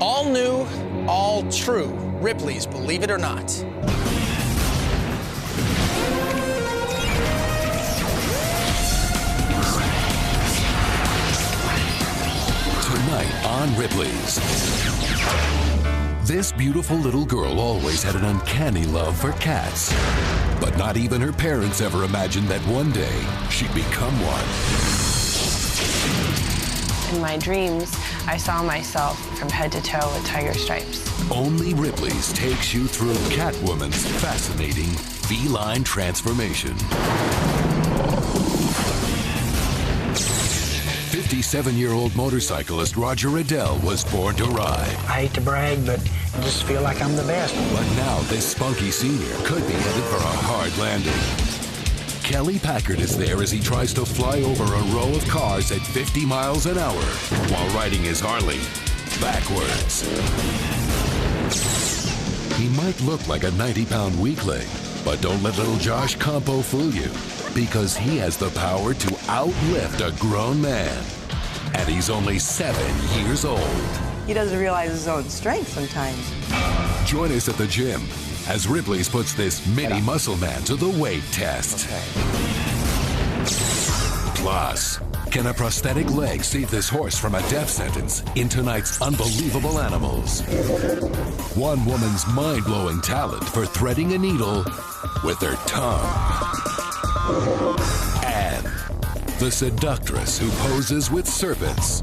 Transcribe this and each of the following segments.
All new, all true. Ripley's Believe It or Not. Tonight on Ripley's. This beautiful little girl always had an uncanny love for cats. But not even her parents ever imagined that one day she'd become one. In my dreams, I saw myself from head to toe with tiger stripes. Only Ripley's takes you through Catwoman's fascinating feline transformation. 57-year-old motorcyclist Roger Riddell was born to ride. I hate to brag, but I just feel like I'm the best. But now this spunky senior could be headed for a hard landing. Kelly Packard is there as he tries to fly over a row of cars at 50 miles an hour while riding his Harley backwards. He might look like a 90-pound weakling, but don't let little Josh Campo fool you, because he has the power to outlift a grown man. And he's only 7 years old. He doesn't realize his own strength sometimes. Join us at the gym as Ripley's puts this mini muscle man to the weight test. Okay. Plus, can a prosthetic leg save this horse from a death sentence in tonight's Unbelievable Animals? One woman's mind-blowing talent for threading a needle with her tongue. And the seductress who poses with serpents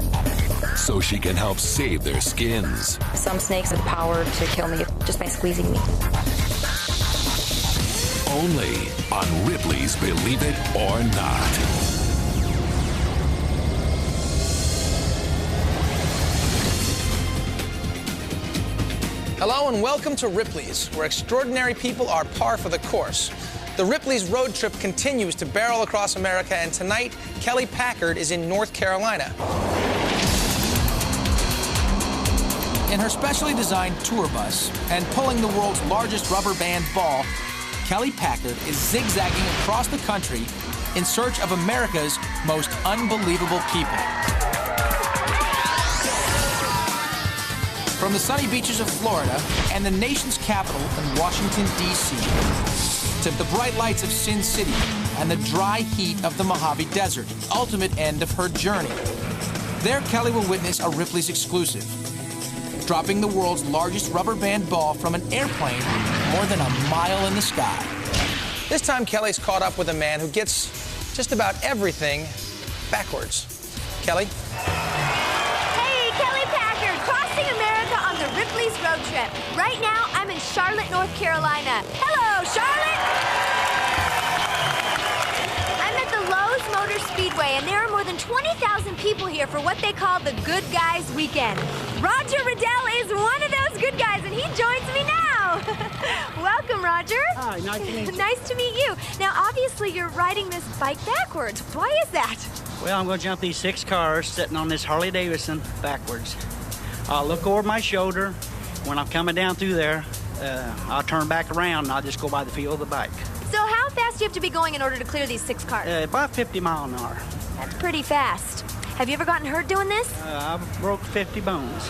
so she can help save their skins. Some snakes have the power to kill me just by squeezing me. Only on Ripley's Believe It or Not. Hello and welcome to Ripley's, where extraordinary people are par for the course. The Ripley's road trip continues to barrel across America, and tonight, Kelly Packard is in North Carolina. In her specially designed tour bus and pulling the world's largest rubber band ball, Kelly Packard is zigzagging across the country in search of America's most unbelievable people. From the sunny beaches of Florida and the nation's capital in Washington, D.C., to the bright lights of Sin City and the dry heat of the Mojave Desert, the ultimate end of her journey. There, Kelly will witness a Ripley's exclusive, dropping the world's largest rubber band ball from an airplane more than a mile in the sky. This time, Kelly's caught up with a man who gets just about everything backwards. Kelly? Hey, Kelly Packard, crossing America on the Ripley's road trip. Right now, I'm in Charlotte, North Carolina. Hello, Charlotte! I'm at the Lowe's Motor Speedway, and there are more than 20,000 people here for what they call the Good Guys Weekend. Roger Riddell is one of those good guys, and he joins me now. Welcome, Roger. Hi, nice to meet you. Nice to meet you. Now, obviously, you're riding this bike backwards. Why is that? Well, I'm going to jump these 6 cars sitting on this Harley Davidson backwards. I'll look over my shoulder. When I'm coming down through there, I'll turn back around and I'll just go by the feel of the bike. So how fast do you have to be going in order to clear these 6 cars? About 50 miles an hour. That's pretty fast. Have you ever gotten hurt doing this? I broke 50 bones.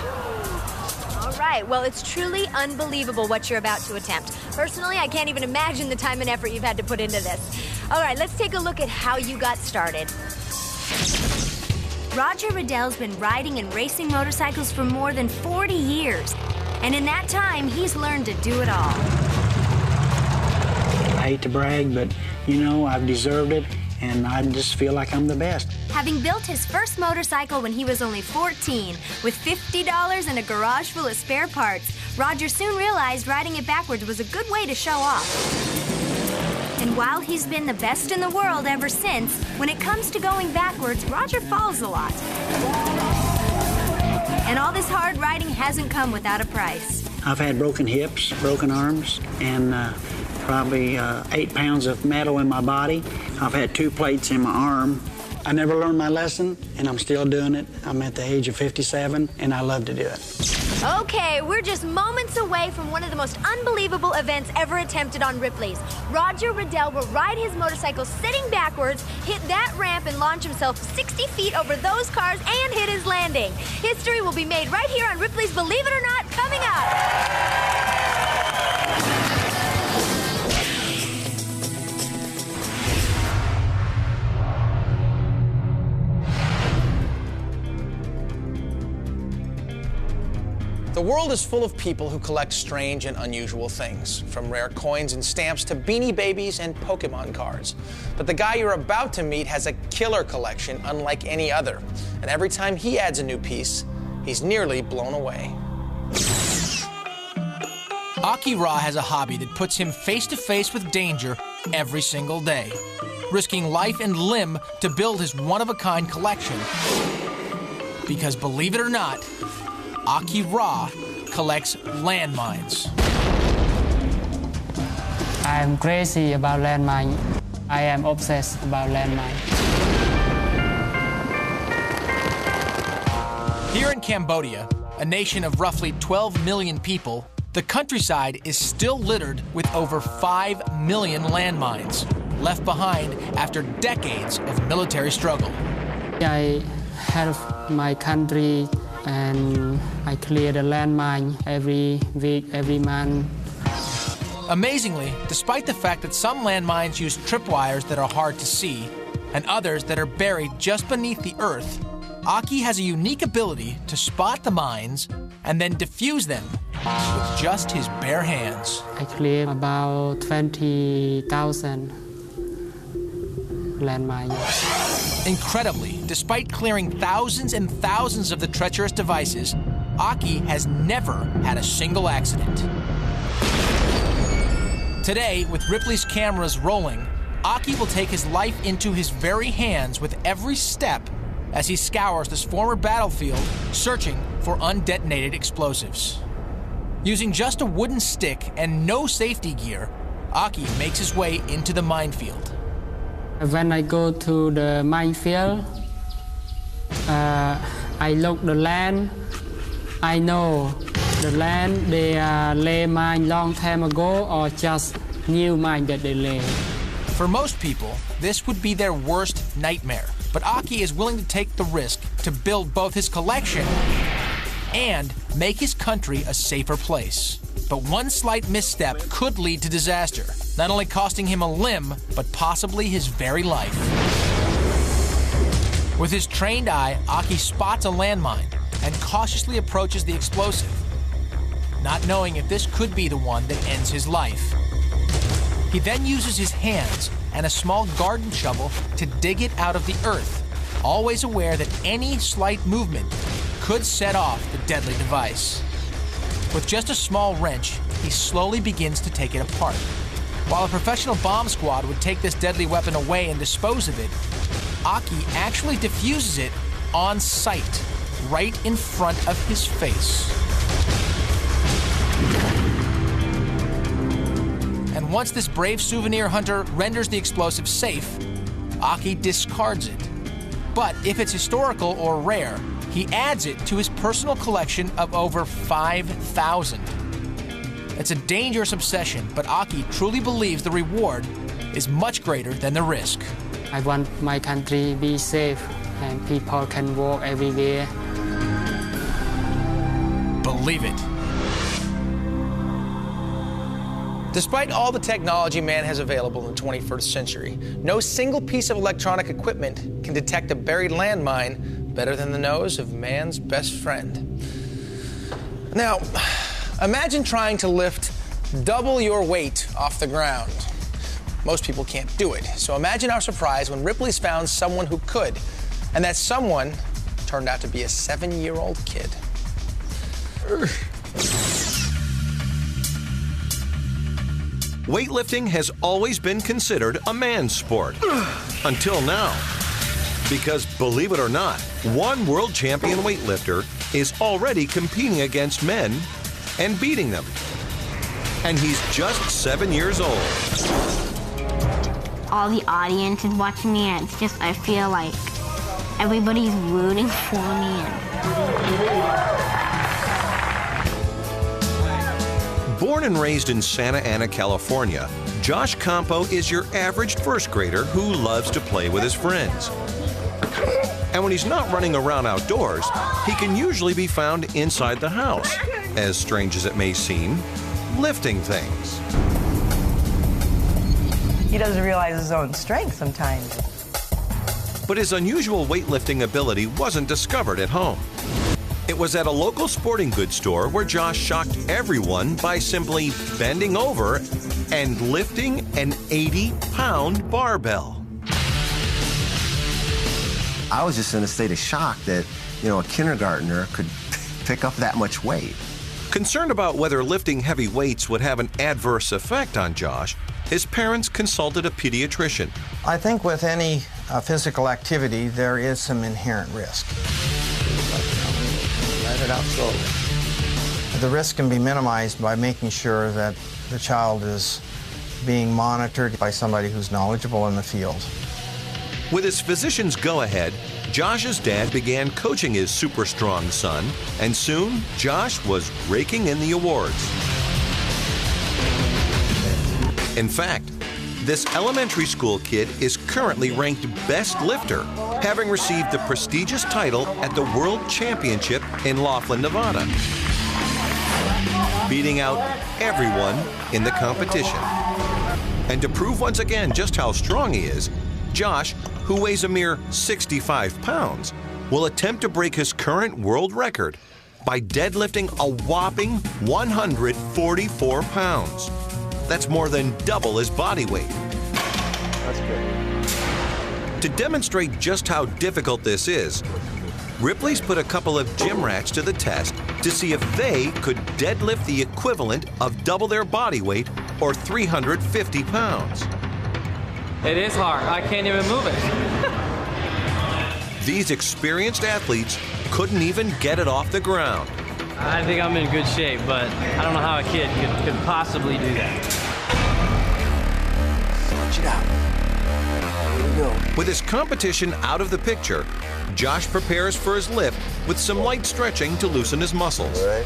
All right, well, it's truly unbelievable what you're about to attempt. Personally, I can't even imagine the time and effort you've had to put into this. All right, let's take a look at how you got started. Roger Riddell's been riding and racing motorcycles for more than 40 years. And in that time, he's learned to do it all. I hate to brag, but, you know, I've deserved it, and I just feel like I'm the best. Having built his first motorcycle when he was only 14, with $50 and a garage full of spare parts, Roger soon realized riding it backwards was a good way to show off. And while he's been the best in the world ever since, when it comes to going backwards, Roger falls a lot. And all this hard riding hasn't come without a price. I've had broken hips, broken arms, and probably 8 pounds of metal in my body. I've had 2 plates in my arm. I never learned my lesson, and I'm still doing it. I'm at the age of 57, and I love to do it. Okay, we're just moments away from one of the most unbelievable events ever attempted on Ripley's. Roger Riddell will ride his motorcycle sitting backwards, hit that ramp, and launch himself 60 feet over those cars and hit his landing. History will be made right here on Ripley's Believe It or Not, coming up. The world is full of people who collect strange and unusual things, from rare coins and stamps to Beanie Babies and Pokemon cards. But the guy you're about to meet has a killer collection unlike any other. And every time he adds a new piece, he's nearly blown away. Aki Ra has a hobby that puts him face to face with danger every single day, risking life and limb to build his one-of-a-kind collection. Because believe it or not, Aki Ra collects landmines. I am crazy about landmines. I am obsessed about landmines. Here in Cambodia, a nation of roughly 12 million people, the countryside is still littered with over 5 million landmines, left behind after decades of military struggle. I help my country and I clear the landmine every week, every month. Amazingly, despite the fact that some landmines use tripwires that are hard to see, and others that are buried just beneath the earth, Aki has a unique ability to spot the mines and then defuse them with just his bare hands. I clear about 20,000 landmines. Incredibly, despite clearing thousands and thousands of the treacherous devices, Aki has never had a single accident. Today, with Ripley's cameras rolling, Aki will take his life into his very hands with every step as he scours this former battlefield searching for undetonated explosives. Using just a wooden stick and no safety gear, Aki makes his way into the minefield. When I go to the minefield, I look the land. I know the land they lay mine long time ago or just new mine that they lay. For most people, this would be their worst nightmare. But Aki is willing to take the risk to build both his collection and make his country a safer place. But one slight misstep could lead to disaster, not only costing him a limb, but possibly his very life. With his trained eye, Aki spots a landmine and cautiously approaches the explosive, not knowing if this could be the one that ends his life. He then uses his hands and a small garden shovel to dig it out of the earth, always aware that any slight movement could set off the deadly device. With just a small wrench, he slowly begins to take it apart. While a professional bomb squad would take this deadly weapon away and dispose of it, Aki actually defuses it on sight, right in front of his face. And once this brave souvenir hunter renders the explosive safe, Aki discards it. But if it's historical or rare, he adds it to his personal collection of over 5,000. It's a dangerous obsession, but Aki truly believes the reward is much greater than the risk. I want my country to be safe and people can walk everywhere. Believe it. Despite all the technology man has available in the 21st century, no single piece of electronic equipment can detect a buried landmine better than the nose of man's best friend. Now, imagine trying to lift double your weight off the ground. Most people can't do it, so imagine our surprise when Ripley's found someone who could, and that someone turned out to be a 7-year-old kid. Weightlifting has always been considered a man's sport. Until now. Because, believe it or not, one world champion weightlifter is already competing against men and beating them. And he's just 7 years old. All the audience is watching me, and it's just, I feel like everybody's rooting for me. Born and raised in Santa Ana, California, Josh Campo is your average first grader who loves to play with his friends. And when he's not running around outdoors, he can usually be found inside the house, as strange as it may seem, lifting things. He doesn't realize his own strength sometimes. But his unusual weightlifting ability wasn't discovered at home. It was at a local sporting goods store where Josh shocked everyone by simply bending over and lifting an 80-pound barbell. I was just in a state of shock that, a kindergartner could pick up that much weight. Concerned about whether lifting heavy weights would have an adverse effect on Josh, his parents consulted a pediatrician. I think with any physical activity, there is some inherent risk. Let it out slowly. The risk can be minimized by making sure that the child is being monitored by somebody who's knowledgeable in the field. With his physician's go-ahead, Josh's dad began coaching his super strong son, and soon Josh was raking in the awards. In fact, this elementary school kid is currently ranked best lifter, having received the prestigious title at the World Championship in Laughlin, Nevada, beating out everyone in the competition. And to prove once again just how strong he is, Josh, who weighs a mere 65 pounds, will attempt to break his current world record by deadlifting a whopping 144 pounds. That's more than double his body weight. That's good. To demonstrate just how difficult this is, Ripley's put a couple of gym rats to the test to see if they could deadlift the equivalent of double their body weight, or 350 pounds. It is hard. I can't even move it. These experienced athletes couldn't even get it off the ground. I think I'm in good shape, but I don't know how a kid could possibly do that. Stretch it out. Here we go. With his competition out of the picture, Josh prepares for his lift with some light stretching to loosen his muscles. All right.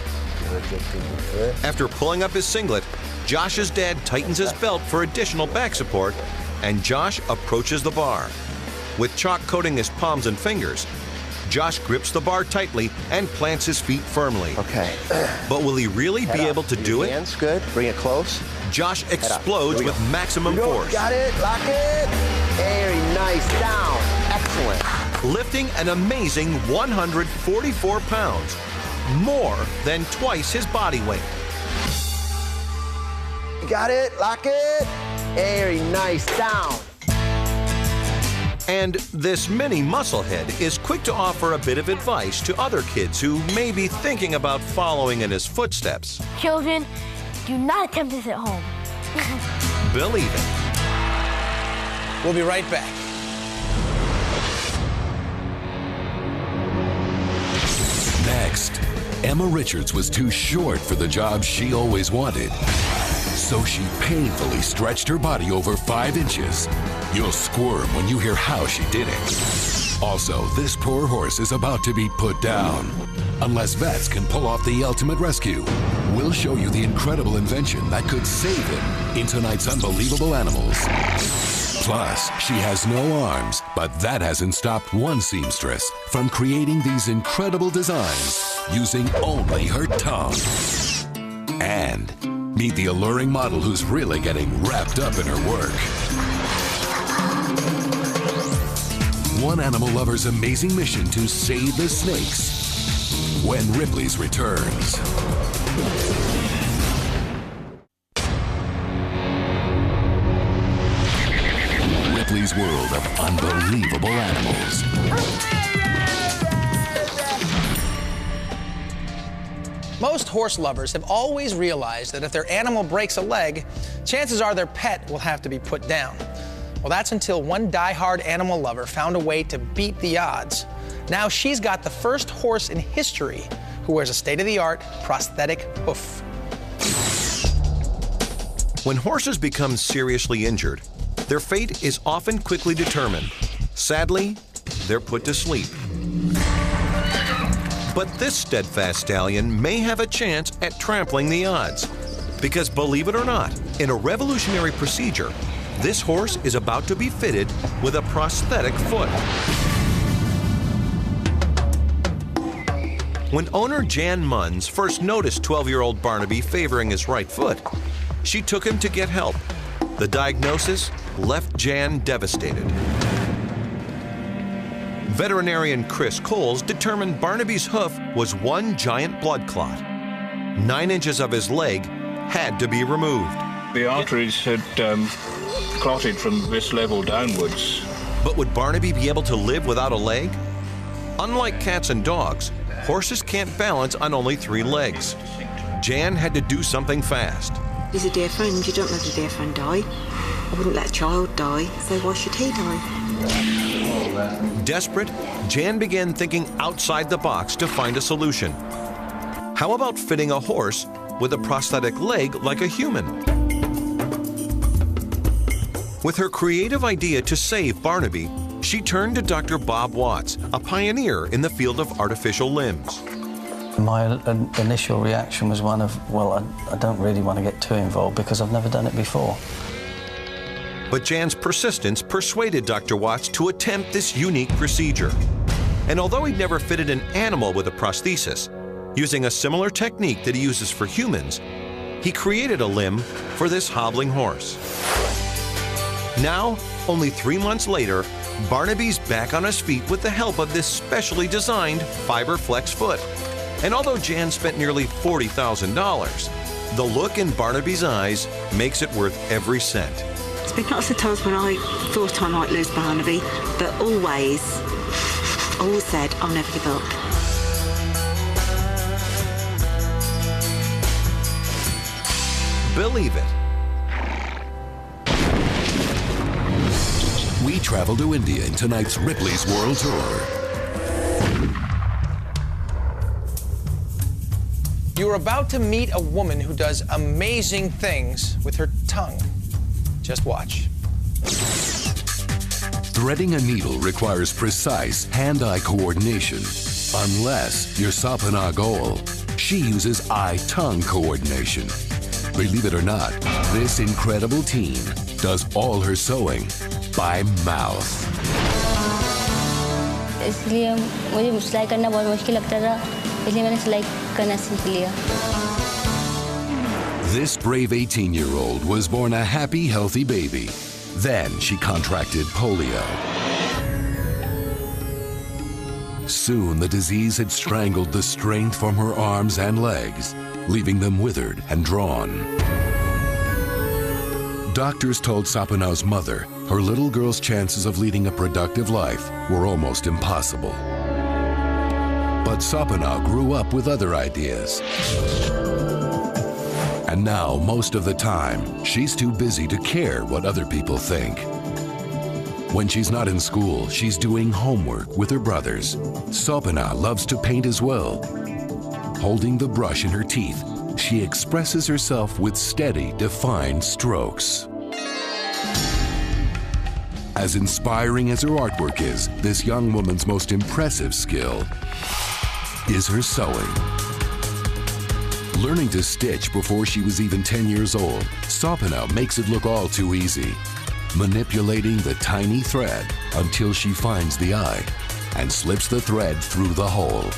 After pulling up his singlet, Josh's dad tightens his belt for additional back support, and Josh approaches the bar. With chalk coating his palms and fingers, Josh grips the bar tightly and plants his feet firmly. Okay. But will he really be able to do it? Hands, good. Bring it close. Josh explodes with maximum force. Got it. Lock it. Very nice. Down. Excellent. Lifting an amazing 144 pounds, more than twice his body weight. Got it. Lock it. Very nice. Down. And this mini musclehead is quick to offer a bit of advice to other kids who may be thinking about following in his footsteps. Children, do not attempt this at home. Believe it. We'll be right back. Next, Emma Richards was too short for the job she always wanted. So she painfully stretched her body over 5 inches. You'll squirm when you hear how she did it. Also, this poor horse is about to be put down. Unless vets can pull off the ultimate rescue, we'll show you the incredible invention that could save him in tonight's Unbelievable Animals. Plus, she has no arms, but that hasn't stopped one seamstress from creating these incredible designs using only her tongue. And meet the alluring model who's really getting wrapped up in her work. One animal lover's amazing mission to save the snakes when Ripley's returns. Ripley's world of unbelievable animals. Most horse lovers have always realized that if their animal breaks a leg, chances are their pet will have to be put down. Well, that's until one die-hard animal lover found a way to beat the odds. Now she's got the first horse in history who wears a state-of-the-art prosthetic hoof. When horses become seriously injured, their fate is often quickly determined. Sadly, they're put to sleep. But this steadfast stallion may have a chance at trampling the odds. Because believe it or not, in a revolutionary procedure, this horse is about to be fitted with a prosthetic foot. When owner Jan Munns first noticed 12-year-old Barnaby favoring his right foot, she took him to get help. The diagnosis left Jan devastated. Veterinarian Chris Coles determined Barnaby's hoof was one giant blood clot. 9 inches of his leg had to be removed. The arteries had clotted from this level downwards. But would Barnaby be able to live without a leg? Unlike cats and dogs, horses can't balance on only 3 legs. Jan had to do something fast. He's a dear friend. You don't let a dear friend die. I wouldn't let a child die, so why should he die? Desperate, Jan began thinking outside the box to find a solution. How about fitting a horse with a prosthetic leg like a human? With her creative idea to save Barnaby, she turned to Dr. Bob Watts, a pioneer in the field of artificial limbs. My initial reaction was one of, well, I don't really want to get too involved because I've never done it before. But Jan's persistence persuaded Dr. Watts to attempt this unique procedure. And although he'd never fitted an animal with a prosthesis, using a similar technique that he uses for humans, he created a limb for this hobbling horse. Now, only 3 months later, Barnaby's back on his feet with the help of this specially designed FiberFlex foot. And although Jan spent nearly $40,000, the look in Barnaby's eyes makes it worth every cent. There's been lots of times when I thought I might lose Barnaby, but always said, I'll never give up. Believe it. We travel to India in tonight's Ripley's World Tour. You're about to meet a woman who does amazing things with her tongue. Just watch. Threading a needle requires precise hand-eye coordination. Unless you're Sapana Goal, she uses eye-tongue coordination. Believe it or not, this incredible teen does all her sewing by mouth. इसलिए मुझे सिलाई करना बहुत मुश्किल लगता था, इसलिए मैंने सिलाई करना सीख लिया. This brave 18-year-old was born a happy, healthy baby. Then she contracted polio. Soon the disease had strangled the strength from her arms and legs, leaving them withered and drawn. Doctors told Sapana's mother her little girl's chances of leading a productive life were almost impossible. But Sapana grew up with other ideas. And now, most of the time, she's too busy to care what other people think. When she's not in school, she's doing homework with her brothers. Sapana loves to paint as well. Holding the brush in her teeth, she expresses herself with steady, defined strokes. As inspiring as her artwork is, this young woman's most impressive skill is her sewing. Learning to stitch before she was even 10 years old, Sapana makes it look all too easy, manipulating the tiny thread until she finds the eye and slips the thread through the hole.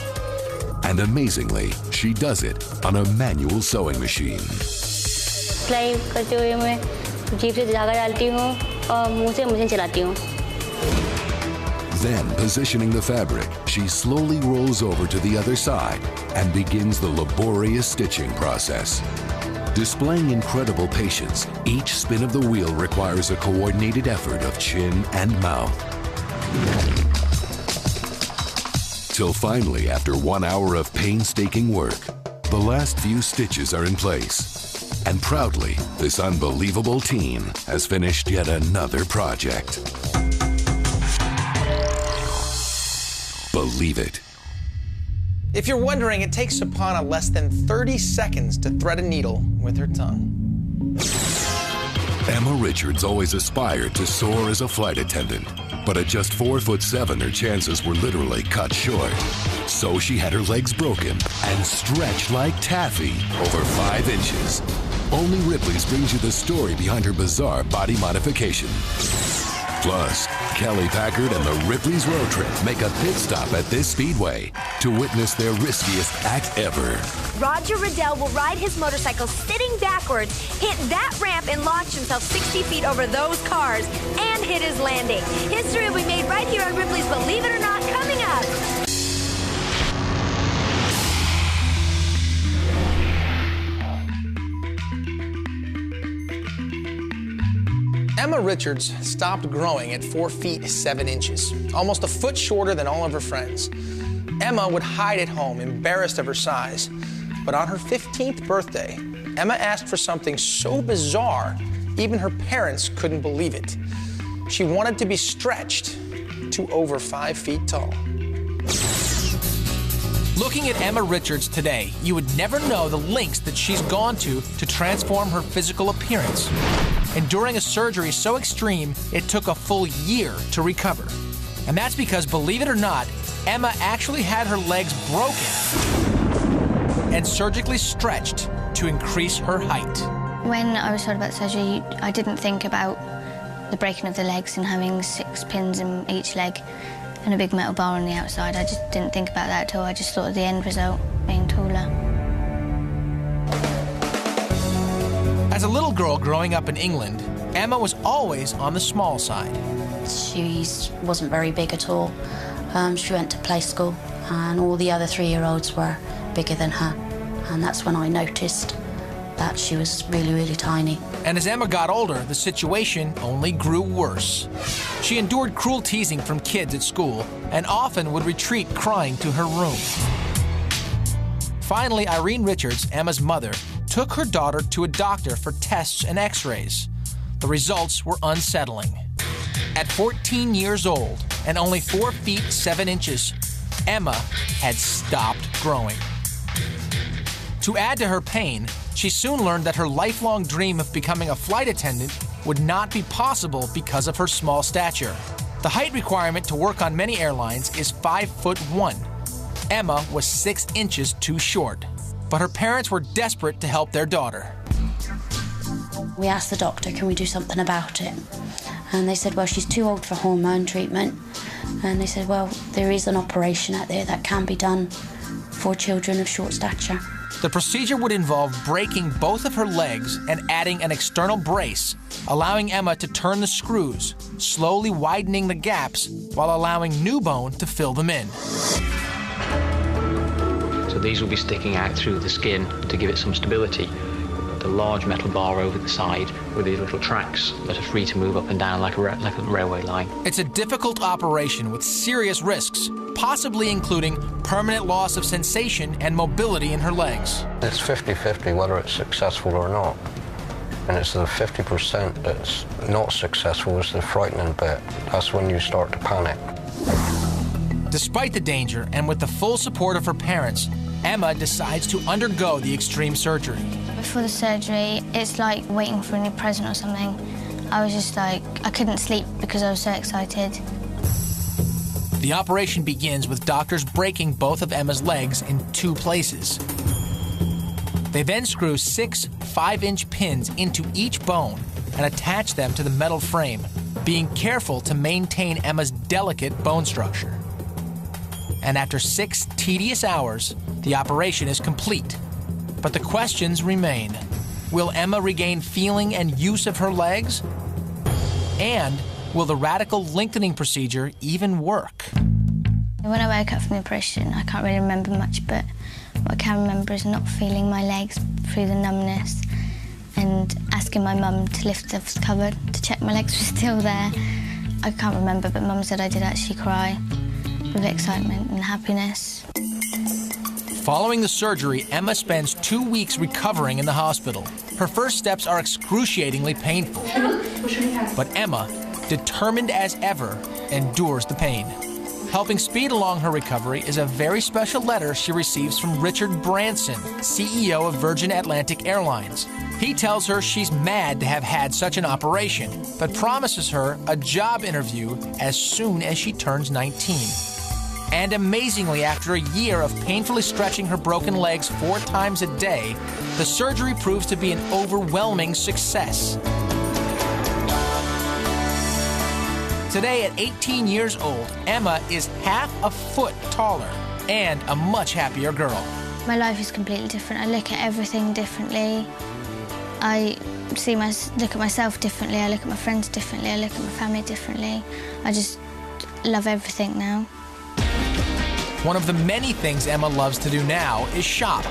And amazingly, she does it on a manual sewing machine. सिलाई करते हुए मैं जीभ से धागा डालती हूँ और मुंह से मशीन चलाती हूँ. Then, positioning the fabric, she slowly rolls over to the other side and begins the laborious stitching process. Displaying incredible patience, each spin of the wheel requires a coordinated effort of chin and mouth. Till finally, after 1 hour of painstaking work, the last few stitches are in place. And proudly, this unbelievable teen has finished yet another project. Believe it. If you're wondering, it takes Sapana less than 30 seconds to thread a needle with her tongue. Emma Richards always aspired to soar as a flight attendant, but at just 4'7", her chances were literally cut short. So she had her legs broken and stretched like taffy over 5 inches. Only Ripley's brings you the story behind her bizarre body modification. Plus, Kelly Packard and the Ripley's road trip make a pit stop at this speedway to witness their riskiest act ever. Roger Riddell will ride his motorcycle sitting backwards, hit that ramp, and launch himself 60 feet over those cars and hit his landing. History will be made right here on Ripley's Believe It or Not, coming up. Emma Richards stopped growing at 4 feet 7 inches, almost a foot shorter than all of her friends. Emma would hide at home, embarrassed of her size. But on her 15th birthday, Emma asked for something so bizarre, even her parents couldn't believe it. She wanted to be stretched to over 5 feet tall. Looking at Emma Richards today, you would never know the lengths that she's gone to transform her physical appearance. Enduring a surgery so extreme, it took a full year to recover. And that's because, believe it or not, Emma actually had her legs broken and surgically stretched to increase her height. When I was told about surgery, I didn't think about the breaking of the legs and having 6 pins in each leg and a big metal bar on the outside. I just didn't think about that at all. I just thought of the end result, being taller. As a little girl growing up in England, Emma was always on the small side. She wasn't very big at all. She went to play school, and all the other 3-year-olds were bigger than her. And that's when I noticed that she was really, really tiny. And as Emma got older, the situation only grew worse. She endured cruel teasing from kids at school and often would retreat crying to her room. Finally, Irene Richards, Emma's mother, took her daughter to a doctor for tests and x-rays. The results were unsettling. At 14 years old and only 4 feet 7 inches, Emma had stopped growing. To add to her pain, she soon learned that her lifelong dream of becoming a flight attendant would not be possible because of her small stature. The height requirement to work on many airlines is 5'1". Emma was 6 inches too short, but her parents were desperate to help their daughter. We asked the doctor, can we do something about it? And they said, well, she's too old for hormone treatment. And they said, well, there is an operation out there that can be done for children of short stature. The procedure would involve breaking both of her legs and adding an external brace, allowing Emma to turn the screws, slowly widening the gaps while allowing new bone to fill them in. So these will be sticking out through the skin to give it some stability. The large metal bar over the side with these little tracks that are free to move up and down like a railway line. It's a difficult operation with serious risks, possibly including permanent loss of sensation and mobility in her legs. It's 50-50 whether it's successful or not. And it's the 50% that's not successful is the frightening bit. That's when you start to panic. Despite the danger and with the full support of her parents, Emma decides to undergo the extreme surgery. Before the surgery, it's like waiting for a new present or something. I was just like, I couldn't sleep because I was so excited. The operation begins with doctors breaking both of Emma's legs in 2 places. They then screw 6 5-inch pins into each bone and attach them to the metal frame, being careful to maintain Emma's delicate bone structure. And after 6 tedious hours, the operation is complete. But the questions remain. Will Emma regain feeling and use of her legs? And will the radical lengthening procedure even work? When I woke up from the operation, I can't really remember much, but what I can remember is not feeling my legs through the numbness and asking my mum to lift the cover to check my legs were still there. I can't remember, but Mum said I did actually cry with excitement and happiness. Following the surgery, Emma spends 2 weeks recovering in the hospital. Her first steps are excruciatingly painful. But Emma, determined as ever, endures the pain. Helping speed along her recovery is a very special letter she receives from Richard Branson, CEO of Virgin Atlantic Airlines. He tells her she's mad to have had such an operation, but promises her a job interview as soon as she turns 19. And amazingly, after a year of painfully stretching her broken legs 4 times a day, the surgery proves to be an overwhelming success. Today, at 18 years old, Emma is half a foot taller and a much happier girl. My life is completely different. I look at everything differently. I look at myself differently. I look at my friends differently. I look at my family differently. I just love everything now. One of the many things Emma loves to do now is shop.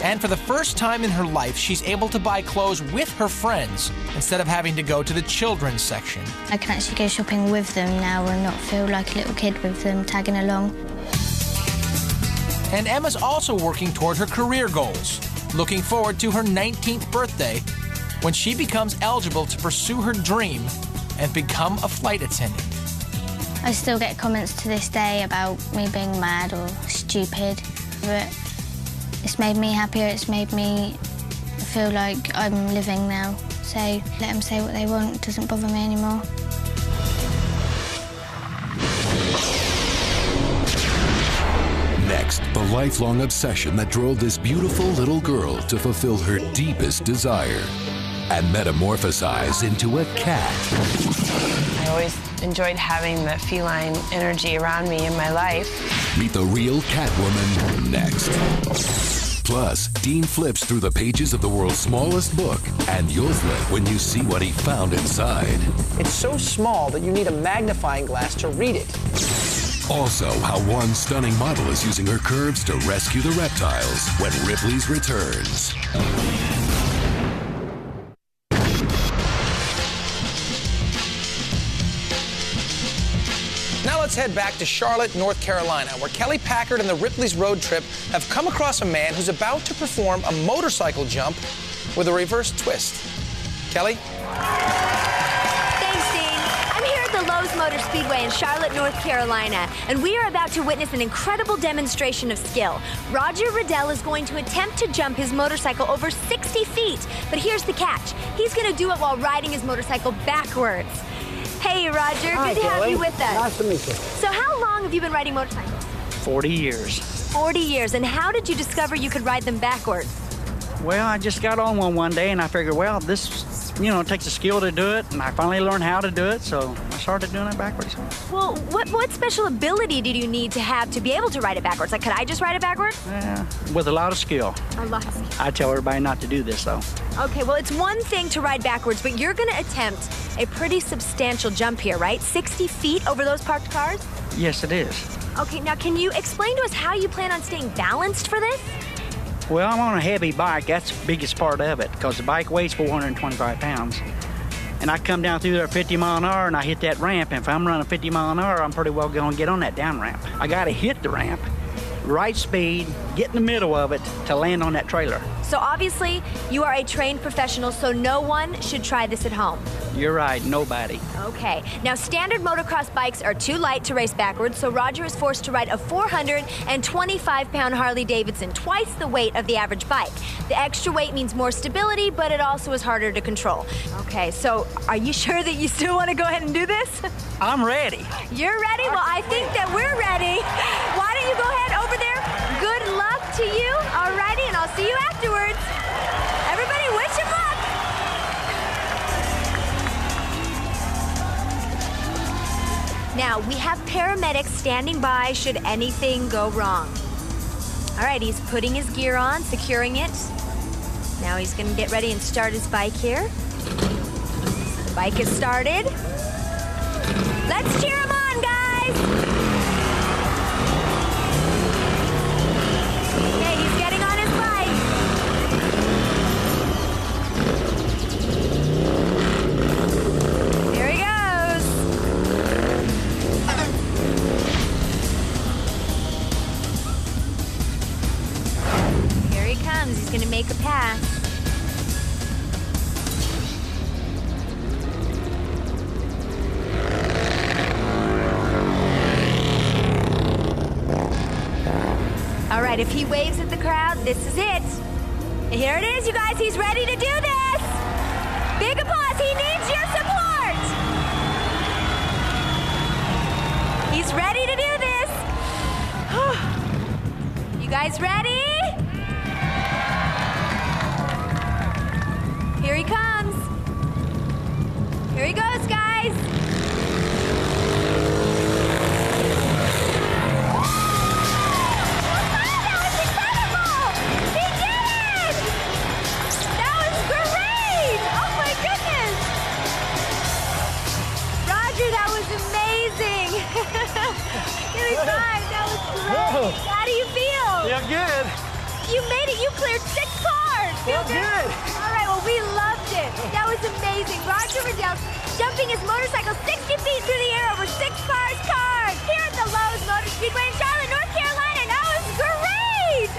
And for the first time in her life, she's able to buy clothes with her friends instead of having to go to the children's section. I can actually go shopping with them now and not feel like a little kid with them tagging along. And Emma's also working toward her career goals, looking forward to her 19th birthday when she becomes eligible to pursue her dream and become a flight attendant. I still get comments to this day about me being mad or stupid, but it's made me happier. It's made me feel like I'm living now. So let them say what they want. It doesn't bother me anymore. Next, the lifelong obsession that drove this beautiful little girl to fulfill her deepest desire and metamorphosize into a cat. I always enjoyed having the feline energy around me in my life. Meet the real Catwoman next. Plus, Dean flips through the pages of the world's smallest book, and you'll flip when you see what he found inside. It's so small that you need a magnifying glass to read it. Also, how one stunning model is using her curves to rescue the reptiles when Ripley's returns. Now let's head back to Charlotte, North Carolina, where Kelly Packard and the Ripley's road trip have come across a man who's about to perform a motorcycle jump with a reverse twist. Kelly? Thanks, Dean. I'm here at the Lowe's Motor Speedway in Charlotte, North Carolina, and we are about to witness an incredible demonstration of skill. Roger Riddell is going to attempt to jump his motorcycle over 60 feet, but here's the catch. He's going to do it while riding his motorcycle backwards. Hey, Roger. Hi, good to have Kelly. you with us. Nice to meet you. So how long have you been riding motorcycles? 40 years. 40 years. And how did you discover you could ride them backwards? Well, I just got on one day and I figured, well, this, it takes a skill to do it, and I finally learned how to do it, so I started doing it backwards. Well, what special ability did you need to have to be able to ride it backwards? Like, could I just ride it backwards? Yeah, with a lot of skill. A lot of skill. I tell everybody not to do this, though. Okay, well, it's one thing to ride backwards, but you're going to attempt a pretty substantial jump here, right? 60 feet over those parked cars? Yes, it is. Okay, now can you explain to us how you plan on staying balanced for this? Well, I'm on a heavy bike. That's the biggest part of it, because the bike weighs 425 pounds. And I come down through there at 50 mile an hour, and I hit that ramp. And if I'm running 50 mile an hour, I'm pretty well going to get on that down ramp. I got to hit the ramp, right speed, get in the middle of it to land on that trailer. So obviously, you are a trained professional, so no one should try this at home. You're right, nobody. Okay. Now, standard motocross bikes are too light to race backwards, so Roger is forced to ride a 425-pound Harley-Davidson, twice the weight of the average bike. The extra weight means more stability, but it also is harder to control. Okay, so are you sure that you still want to go ahead and do this? I'm ready. You're ready? Well, I think that we're ready. Why don't you go ahead over there? Good luck to you. All righty, and I'll see you afterwards. Everybody, wish him luck. Now, we have paramedics standing by should anything go wrong. All right, he's putting his gear on, securing it. Now he's going to get ready and start his bike here. The bike is started. Let's cheer him on, guys! Okay, he's getting on his bike. There he goes. Here he comes. He's going to make a pass. right, if he waves at the crowd, this is it. Here it is, you guys. He's ready to do this. Big applause. He needs your support. He's ready to do this. You guys ready? Here he comes. Here he goes, guys. That was great. How do you feel? Feel good. You made it. You cleared 6 cars. Feel good. All right, well, we loved it. That was amazing. Roger Riddell jumping his motorcycle 60 feet through the air over 6 cars' cars here at the Lowe's Motor Speedway in Charlotte, North Carolina. And that was great.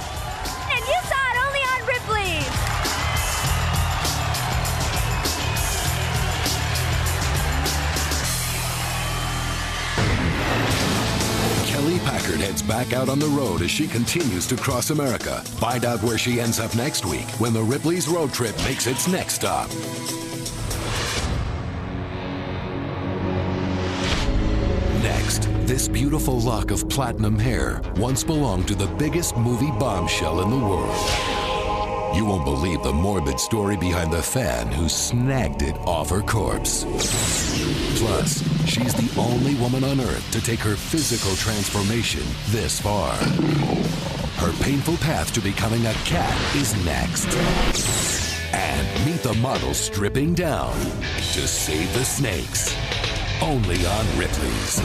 And you saw it only on Ripley. Kelly Packard heads back out on the road as she continues to cross America. Find out where she ends up next week when the Ripley's road trip makes its next stop. Next, this beautiful lock of platinum hair once belonged to the biggest movie bombshell in the world. You won't believe the morbid story behind the fan who snagged it off her corpse. Plus, she's the only woman on Earth to take her physical transformation this far. Her painful path to becoming a cat is next. And meet the model stripping down to save the snakes. Only on Ripley's.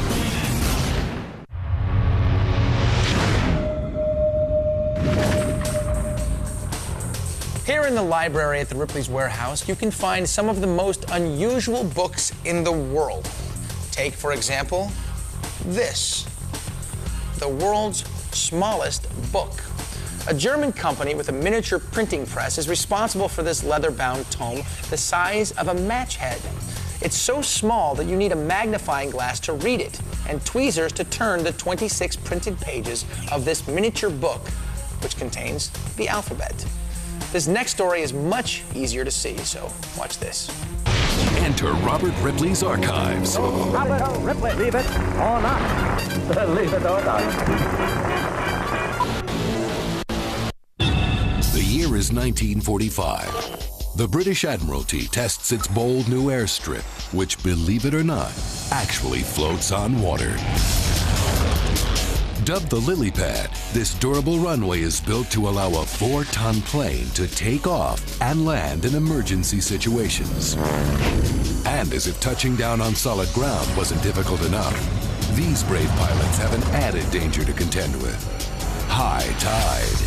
Here in the library at the Ripley's warehouse, you can find some of the most unusual books in the world. Take, for example, this, the world's smallest book. A German company with a miniature printing press is responsible for this leather-bound tome the size of a match head. It's so small that you need a magnifying glass to read it and tweezers to turn the 26 printed pages of this miniature book, which contains the alphabet. This next story is much easier to see, so watch this. Enter Robert Ripley's archives. Robert Ripley, leave it or not. Leave it or not. The year is 1945. The British Admiralty tests its bold new airstrip, which, believe it or not, actually floats on water. Dubbed the lily pad, this durable runway is built to allow a 4-ton plane to take off and land in emergency situations. And as if touching down on solid ground wasn't difficult enough, these brave pilots have an added danger to contend with: high tide.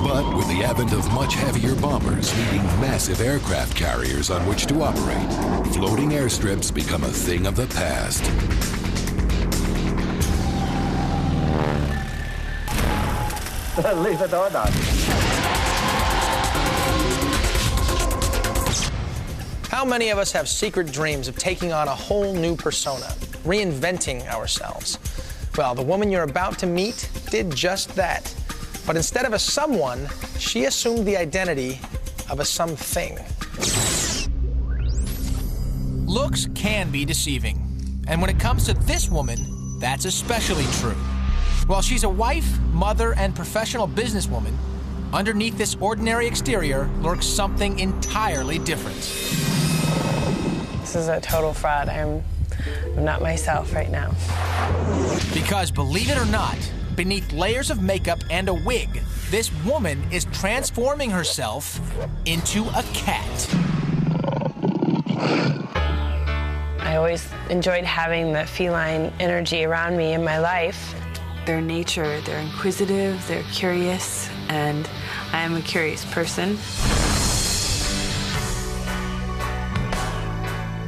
But with the advent of much heavier bombers needing massive aircraft carriers on which to operate, floating airstrips become a thing of the past. Leave it or not. How many of us have secret dreams of taking on a whole new persona, reinventing ourselves? Well, the woman you're about to meet did just that. But instead of a someone, she assumed the identity of a something. Looks can be deceiving. And when it comes to this woman, that's especially true. While she's a wife, mother, and professional businesswoman, underneath this ordinary exterior lurks something entirely different. This is a total fraud. I'm not myself right now. Because believe it or not, beneath layers of makeup and a wig, this woman is transforming herself into a cat. I always enjoyed having the feline energy around me in my life. Their nature, they're inquisitive, they're curious, and I am a curious person.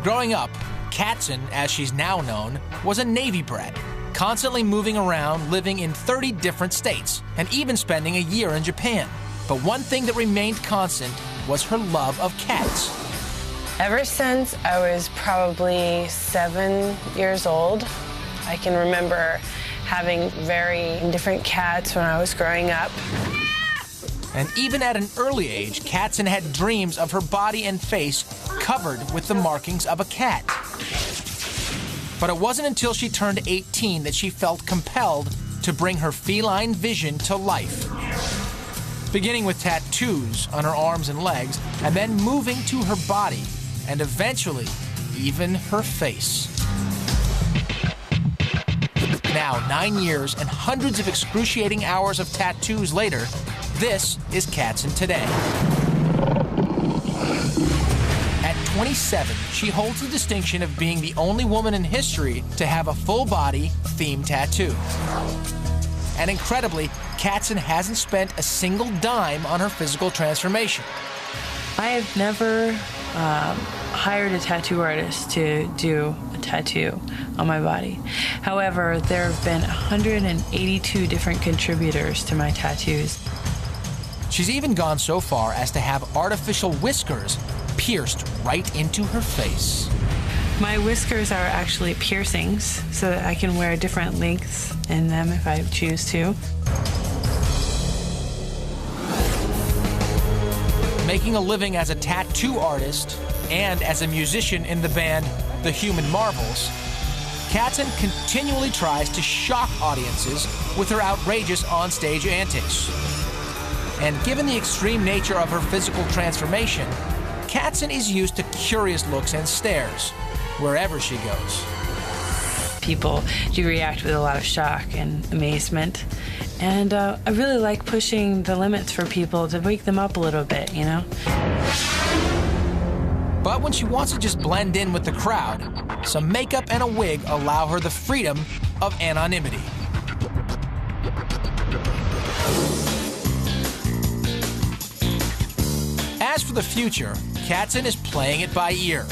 Growing up, Katzen, as she's now known, was a Navy brat, constantly moving around, living in 30 different states, and even spending a year in Japan. But one thing that remained constant was her love of cats. Ever since I was probably 7 years old, I can remember having very different cats when I was growing up. And even at an early age, Katzen had dreams of her body and face covered with the markings of a cat. But it wasn't until she turned 18 that she felt compelled to bring her feline vision to life. Beginning with tattoos on her arms and legs, and then moving to her body, and eventually, even her face. Now, 9 years and hundreds of excruciating hours of tattoos later, this is Katzen today. At 27, she holds the distinction of being the only woman in history to have a full-body theme tattoo. And incredibly, Katzen hasn't spent a single dime on her physical transformation. I have never hired a tattoo artist to do a tattoo on my body. However, there have been 182 different contributors to my tattoos. She's even gone so far as to have artificial whiskers pierced right into her face. My whiskers are actually piercings, so that I can wear different lengths in them if I choose to. Making a living as a tattoo artist and as a musician in the band The Human Marvels, Katzen continually tries to shock audiences with her outrageous onstage antics. And given the extreme nature of her physical transformation, Katzen is used to curious looks and stares wherever she goes. People do react with a lot of shock and amazement. And I really like pushing the limits for people to wake them up a little bit, you know? But when she wants to just blend in with the crowd, some makeup and a wig allow her the freedom of anonymity. As for the future, Katzen is playing it by ear,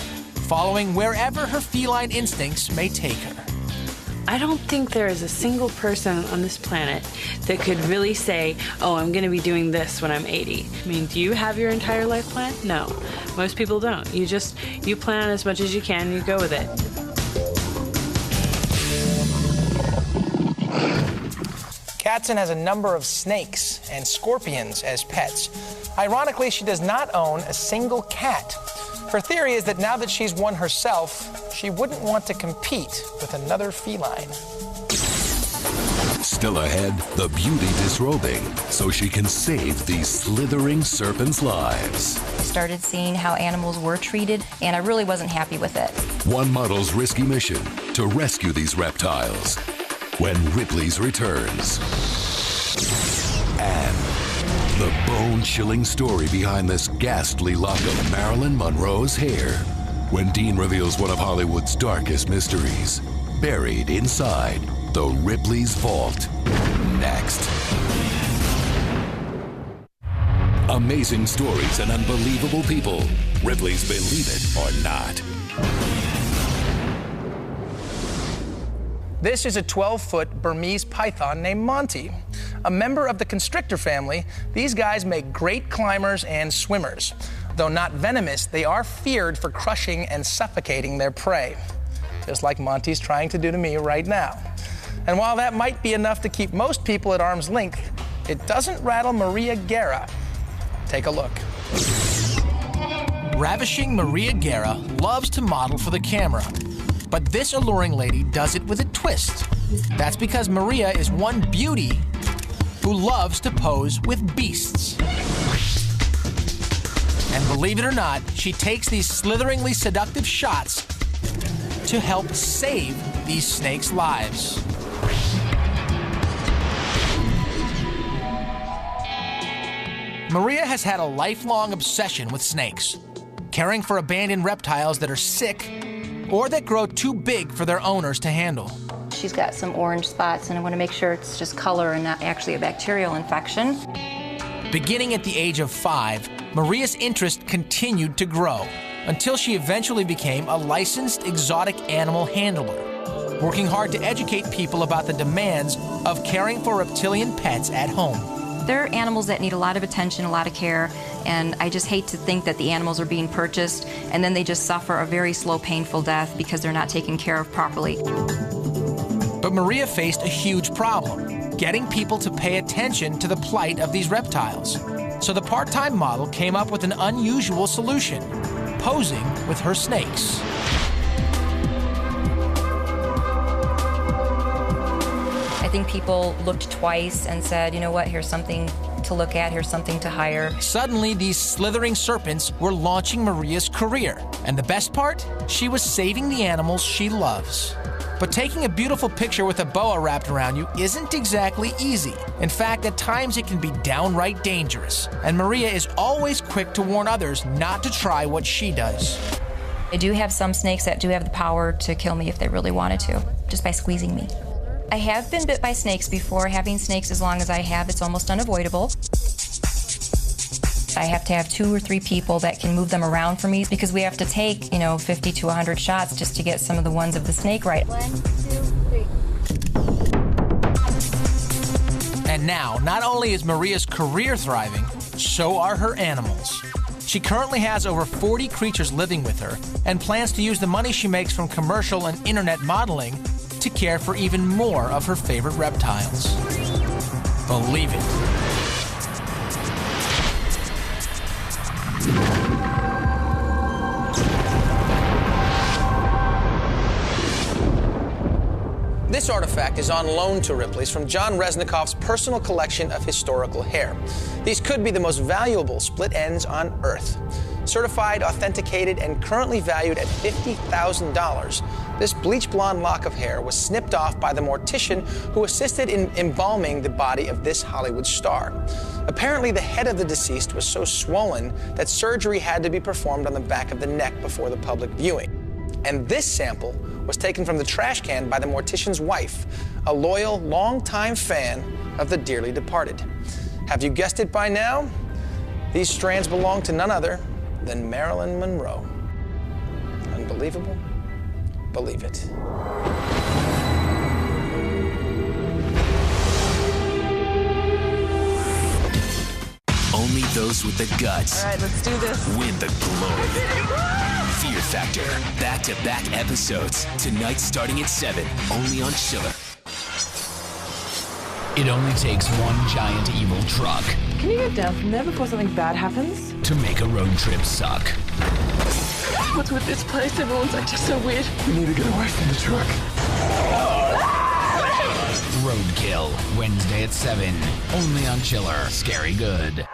following wherever her feline instincts may take her. I don't think there is a single person on this planet that could really say, oh, I'm going to be doing this when I'm 80. I mean, do you have your entire life planned? No. Most people don't. You plan as much as you can and you go with it. Katzen has a number of snakes and scorpions as pets. Ironically, she does not own a single cat. Her theory is that now that she's one herself, she wouldn't want to compete with another feline. Still ahead, the beauty disrobing so she can save these slithering serpents' lives. Started seeing how animals were treated, and I really wasn't happy with it. One model's risky mission to rescue these reptiles when Ripley's returns. And the bone-chilling story behind this ghastly lock of Marilyn Monroe's hair when Dean reveals one of Hollywood's darkest mysteries, buried inside the Ripley's vault. Next. Amazing stories and unbelievable people. Ripley's Believe It or Not. This is a 12-foot Burmese python named Monty. A member of the constrictor family, these guys make great climbers and swimmers. Though not venomous, they are feared for crushing and suffocating their prey, just like Monty's trying to do to me right now. And while that might be enough to keep most people at arm's length, it doesn't rattle Maria Guerra. Take a look. Ravishing Maria Guerra loves to model for the camera. But this alluring lady does it with a twist. That's because Maria is one beauty who loves to pose with beasts. And believe it or not, she takes these slitheringly seductive shots to help save these snakes' lives. Maria has had a lifelong obsession with snakes, caring for abandoned reptiles that are sick or that grow too big for their owners to handle. She's got some orange spots, and I want to make sure it's just color and not actually a bacterial infection. Beginning at the age of 5, Maria's interest continued to grow until she eventually became a licensed exotic animal handler, working hard to educate people about the demands of caring for reptilian pets at home. They're animals that need a lot of attention, a lot of care, and I just hate to think that the animals are being purchased and then they just suffer a very slow, painful death because they're not taken care of properly. But Maria faced a huge problem, getting people to pay attention to the plight of these reptiles. So the part-time model came up with an unusual solution, posing with her snakes. I think people looked twice and said, you know what, here's something to look at, here's something to hire. Suddenly, these slithering serpents were launching Maria's career. And the best part? She was saving the animals she loves. But taking a beautiful picture with a boa wrapped around you isn't exactly easy. In fact, at times it can be downright dangerous. And Maria is always quick to warn others not to try what she does. I do have some snakes that do have the power to kill me if they really wanted to, just by squeezing me. I have been bit by snakes before. Having snakes as long as I have, it's almost unavoidable. I have to have 2 or 3 people that can move them around for me because we have to take, 50 to 100 shots just to get some of the ones of the snake right. 1, 2, 3. And now, not only is Maria's career thriving, so are her animals. She currently has over 40 creatures living with her and plans to use the money she makes from commercial and internet modeling to care for even more of her favorite reptiles. Believe it. This artifact is on loan to Ripley's from John Resnikoff's personal collection of historical hair. These could be the most valuable split ends on Earth. Certified, authenticated, and currently valued at $50,000, this bleach blonde lock of hair was snipped off by the mortician who assisted in embalming the body of this Hollywood star. Apparently, the head of the deceased was so swollen that surgery had to be performed on the back of the neck before the public viewing. And this sample was taken from the trash can by the mortician's wife, a loyal, longtime fan of the dearly departed. Have you guessed it by now? These strands belong to none other than Marilyn Monroe. Unbelievable? Believe it. Only those with the guts. All right, let's do this. Win the glory. Fear Factor. Back-to-back episodes. Tonight starting at 7. Only on Chiller. It only takes one giant evil truck. Can you get down from there before something bad happens? To make a road trip suck. What's with this place? Everyone's acting so weird. We need to get away from the truck. Roadkill. Wednesday at 7. Only on Chiller. Scary good.